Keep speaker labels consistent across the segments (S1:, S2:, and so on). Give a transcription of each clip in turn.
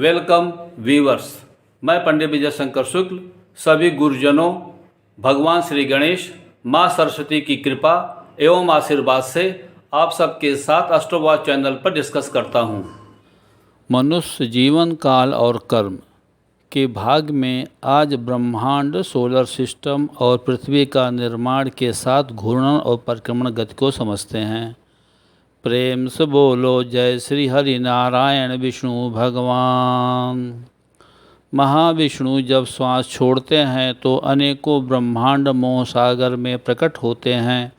S1: Welcome viewers. मैं पंडित विजय शंकर शुक्ल सभी गुरुजनों, भगवान श्री गणेश, माँ सरस्वती की कृपा एवं आशीर्वाद से आप सबके साथ एस्ट्रोवॉच चैनल पर डिस्कस करता हूँ। मनुष्य जीवन काल और कर्म के भाग में आज ब्रह्मांड, सोलर सिस्टम और पृथ्वी का निर्माण के साथ घूर्णन और परिक्रमण गति को समझते हैं। प्रेम से बोलो जय श्री हरि नारायण विष्णु भगवान। महाविष्णु जब श्वास छोड़ते हैं तो अनेकों ब्रह्मांड मोह सागर में प्रकट होते हैं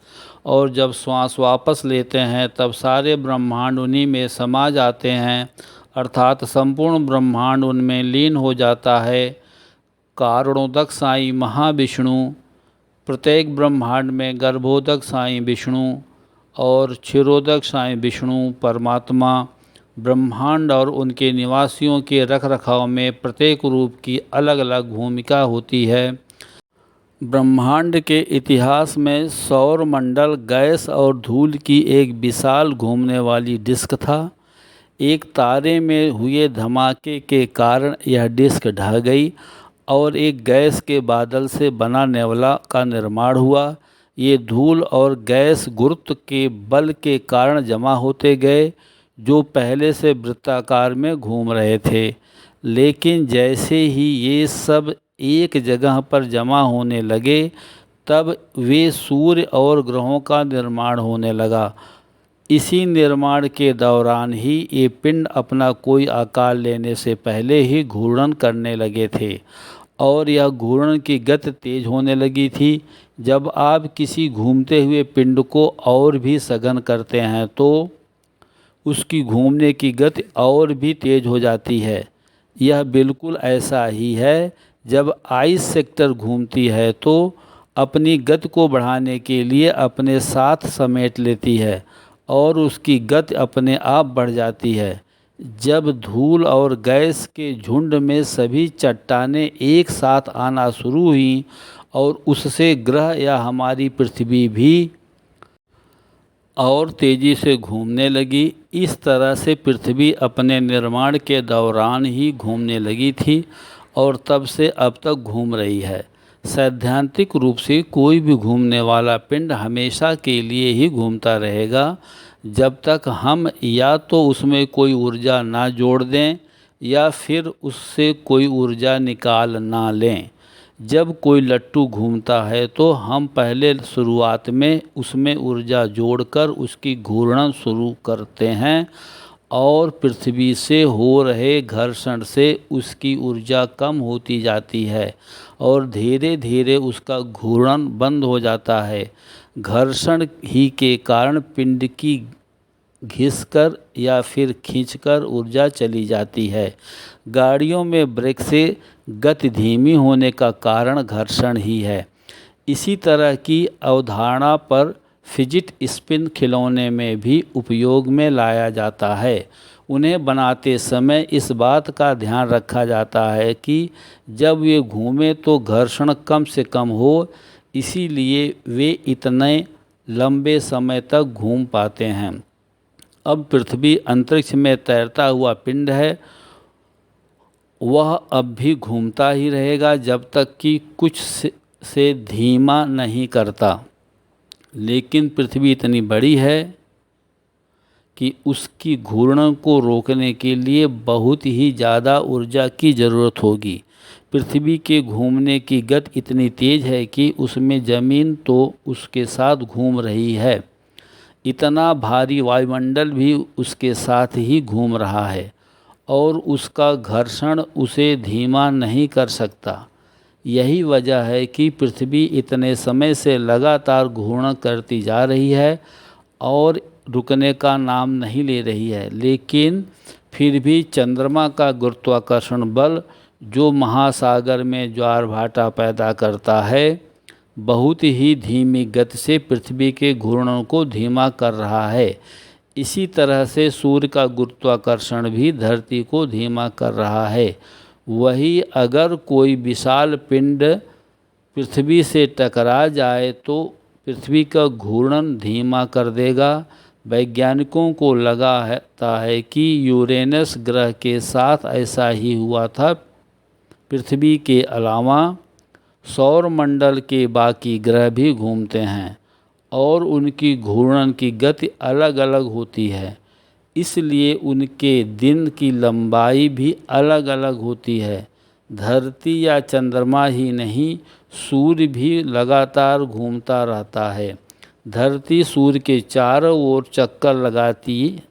S1: और जब श्वास वापस लेते हैं तब सारे ब्रह्मांड उन्हीं में समा जाते हैं, अर्थात संपूर्ण ब्रह्मांड उनमें लीन हो जाता है। कारणोदक साईं महाविष्णु, प्रत्येक ब्रह्मांड में गर्भोदक साईं विष्णु और क्षीरोदक साईं विष्णु परमात्मा ब्रह्मांड और उनके निवासियों के रखरखाव में प्रत्येक रूप की अलग अलग भूमिका होती है। ब्रह्मांड के इतिहास में सौर मंडल गैस और धूल की एक विशाल घूमने वाली डिस्क था। एक तारे में हुए धमाके के कारण यह डिस्क ढह गई और एक गैस के बादल से बना नेवला का निर्माण हुआ। ये धूल और गैस गुरुत्व के बल के कारण जमा होते गए, जो पहले से वृत्ताकार में घूम रहे थे। लेकिन जैसे ही ये सब एक जगह पर जमा होने लगे, तब वे सूर्य और ग्रहों का निर्माण होने लगा। इसी निर्माण के दौरान ही ये पिंड अपना कोई आकार लेने से पहले ही घूर्णन करने लगे थे और यह घूर्णन की गति तेज होने लगी थी। जब आप किसी घूमते हुए पिंड को और भी सघन करते हैं तो उसकी घूमने की गति और भी तेज हो जाती है। यह बिल्कुल ऐसा ही है, जब आइस सेक्टर घूमती है तो अपनी गति को बढ़ाने के लिए अपने साथ समेट लेती है और उसकी गति अपने आप बढ़ जाती है। जब धूल और गैस के झुंड में सभी चट्टानें एक साथ आना शुरू हुई और उससे ग्रह या हमारी पृथ्वी भी और तेज़ी से घूमने लगी, इस तरह से पृथ्वी अपने निर्माण के दौरान ही घूमने लगी थी और तब से अब तक घूम रही है। सैद्धांतिक रूप से कोई भी घूमने वाला पिंड हमेशा के लिए ही घूमता रहेगा, जब तक हम या तो उसमें कोई ऊर्जा ना जोड़ दें या फिर उससे कोई ऊर्जा निकाल ना लें। जब कोई लट्टू घूमता है तो हम पहले शुरुआत में उसमें ऊर्जा जोड़कर उसकी घूर्णन शुरू करते हैं और पृथ्वी से हो रहे घर्षण से उसकी ऊर्जा कम होती जाती है और धीरे धीरे उसका घूर्णन बंद हो जाता है। घर्षण ही के कारण पिंड की घिसकर या फिर खींचकर ऊर्जा चली जाती है। गाड़ियों में ब्रेक से गति धीमी होने का कारण घर्षण ही है। इसी तरह की अवधारणा पर फिजिट स्पिन खिलौने में भी उपयोग में लाया जाता है। उन्हें बनाते समय इस बात का ध्यान रखा जाता है कि जब वे घूमें तो घर्षण कम से कम हो, इसीलिए वे इतने लंबे समय तक घूम पाते हैं। अब पृथ्वी अंतरिक्ष में तैरता हुआ पिंड है, वह अब भी घूमता ही रहेगा जब तक कि कुछ से धीमा नहीं करता। लेकिन पृथ्वी इतनी बड़ी है कि उसकी घूर्णन को रोकने के लिए बहुत ही ज़्यादा ऊर्जा की ज़रूरत होगी। पृथ्वी के घूमने की गति इतनी तेज़ है कि उसमें ज़मीन तो उसके साथ घूम रही है, इतना भारी वायुमंडल भी उसके साथ ही घूम रहा है और उसका घर्षण उसे धीमा नहीं कर सकता। यही वजह है कि पृथ्वी इतने समय से लगातार घूर्णन करती जा रही है और रुकने का नाम नहीं ले रही है। लेकिन फिर भी चंद्रमा का गुरुत्वाकर्षण बल, जो महासागर में ज्वार भाटा पैदा करता है, बहुत ही धीमी गति से पृथ्वी के घूर्णन को धीमा कर रहा है। इसी तरह से सूर्य का गुरुत्वाकर्षण भी धरती को धीमा कर रहा है। वही अगर कोई विशाल पिंड पृथ्वी से टकरा जाए तो पृथ्वी का घूर्णन धीमा कर देगा, वैज्ञानिकों को लगता है कि यूरेनस ग्रह के साथ ऐसा ही हुआ था। पृथ्वी के अलावा सौरमंडल के बाकी ग्रह भी घूमते हैं और उनकी घूर्णन की गति अलग अलग होती है, इसलिए उनके दिन की लंबाई भी अलग अलग होती है। धरती या चंद्रमा ही नहीं, सूर्य भी लगातार घूमता रहता है। धरती सूर्य के चारों ओर चक्कर लगाती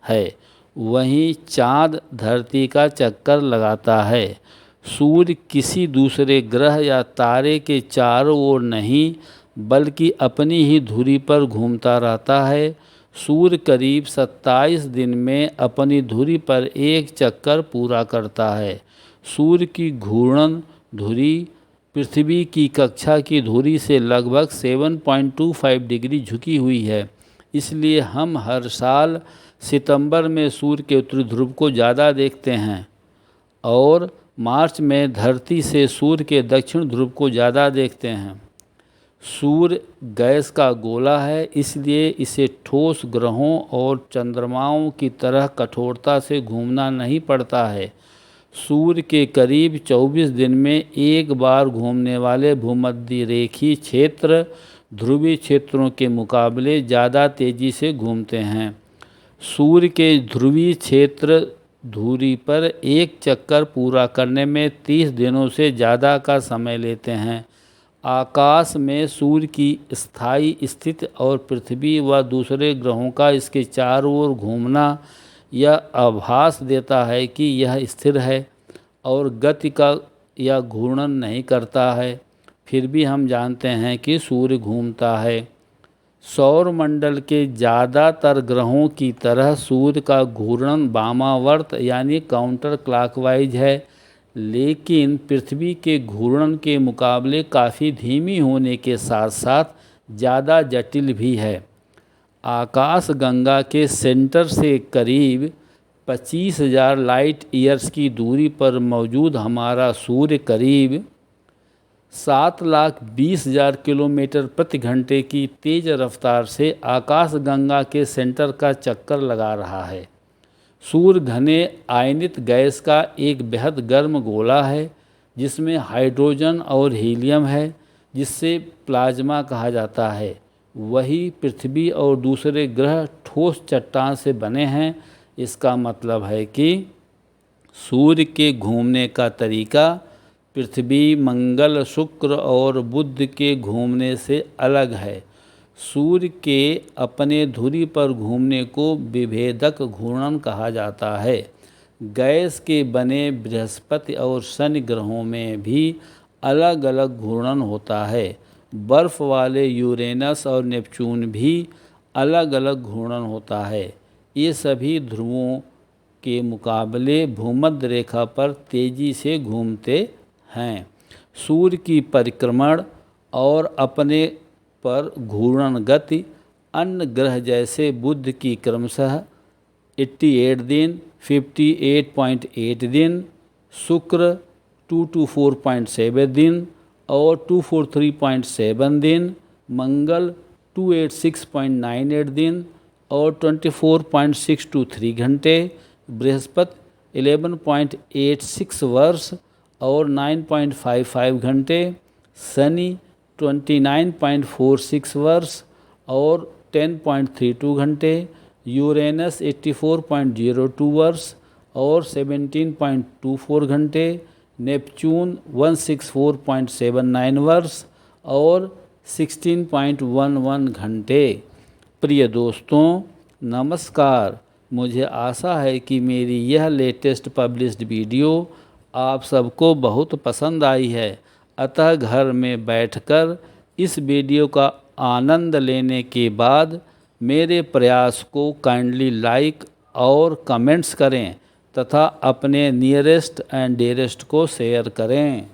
S1: है, वहीं चाँद धरती का चक्कर लगाता है। सूर्य किसी दूसरे ग्रह या तारे के चारों ओर नहीं, बल्कि अपनी ही धुरी पर घूमता रहता है। सूर्य करीब 27 दिन में अपनी धुरी पर एक चक्कर पूरा करता है। सूर्य की घूर्णन धुरी पृथ्वी की कक्षा की धुरी से लगभग 7.25 डिग्री झुकी हुई है, इसलिए हम हर साल सितंबर में सूर्य के उत्तरी ध्रुव को ज़्यादा देखते हैं और मार्च में धरती से सूर्य के दक्षिण ध्रुव को ज़्यादा देखते हैं। सूर्य गैस का गोला है, इसलिए इसे ठोस ग्रहों और चंद्रमाओं की तरह कठोरता से घूमना नहीं पड़ता है। सूर्य के करीब 24 दिन में एक बार घूमने वाले भूमध्य रेखीय क्षेत्र ध्रुवीय क्षेत्रों के मुकाबले ज़्यादा तेज़ी से घूमते हैं। सूर्य के ध्रुवीय क्षेत्र धुरी पर एक चक्कर पूरा करने में 30 दिनों से ज़्यादा का समय लेते हैं। आकाश में सूर्य की स्थायी स्थिति और पृथ्वी व दूसरे ग्रहों का इसके चारों ओर घूमना यह आभास देता है कि यह स्थिर है और गति का या घूर्णन नहीं करता है। फिर भी हम जानते हैं कि सूर्य घूमता है। सौरमंडल के ज़्यादातर ग्रहों की तरह सूर्य का घूर्णन वामावर्त यानी काउंटर क्लॉकवाइज है, लेकिन पृथ्वी के घूर्णन के मुकाबले काफ़ी धीमी होने के साथ साथ ज़्यादा जटिल भी है। आकाशगंगा के सेंटर से करीब 25,000 लाइट ईयर्स की दूरी पर मौजूद हमारा सूर्य करीब 7,20,000 किलोमीटर प्रति घंटे की तेज़ रफ्तार से आकाशगंगा के सेंटर का चक्कर लगा रहा है। सूर्य घने आयनित गैस का एक बेहद गर्म गोला है, जिसमें हाइड्रोजन और हीलियम है, जिससे प्लाज्मा कहा जाता है। वही पृथ्वी और दूसरे ग्रह ठोस चट्टान से बने हैं। इसका मतलब है कि सूर्य के घूमने का तरीका पृथ्वी, मंगल, शुक्र और बुध के घूमने से अलग है। सूर्य के अपने धुरी पर घूमने को विभेदक घूर्णन कहा जाता है। गैस के बने बृहस्पति और शनि ग्रहों में भी अलग अलग घूर्णन होता है। बर्फ वाले यूरेनस और नेपच्यून भी अलग अलग घूर्णन होता है। ये सभी ध्रुवों के मुकाबले भूमध्य रेखा पर तेज़ी से घूमते हैं। सूर्य की परिक्रमण और अपने पर घूर्णन गति अन्य ग्रह जैसे बुध की क्रमशः 88 दिन, 58.8 दिन, शुक्र 224.7 दिन और 243.7 दिन, मंगल 286.98 दिन और 24.623 घंटे, बृहस्पति 11.86 वर्ष और 9.55 घंटे, शनि 29.46 वर्ष और 10.32 घंटे, यूरेनस 84.02 वर्ष और 17.24 घंटे, नेपच्यून 164.79 वर्ष और 16.11 घंटे। प्रिय दोस्तों, नमस्कार। मुझे आशा है कि मेरी यह लेटेस्ट पब्लिश्ड वीडियो आप सबको बहुत पसंद आई है। अतः घर में बैठकर इस वीडियो का आनंद लेने के बाद मेरे प्रयास को काइंडली लाइक और कमेंट्स करें तथा अपने नियरेस्ट एंड डियरेस्ट को शेयर करें।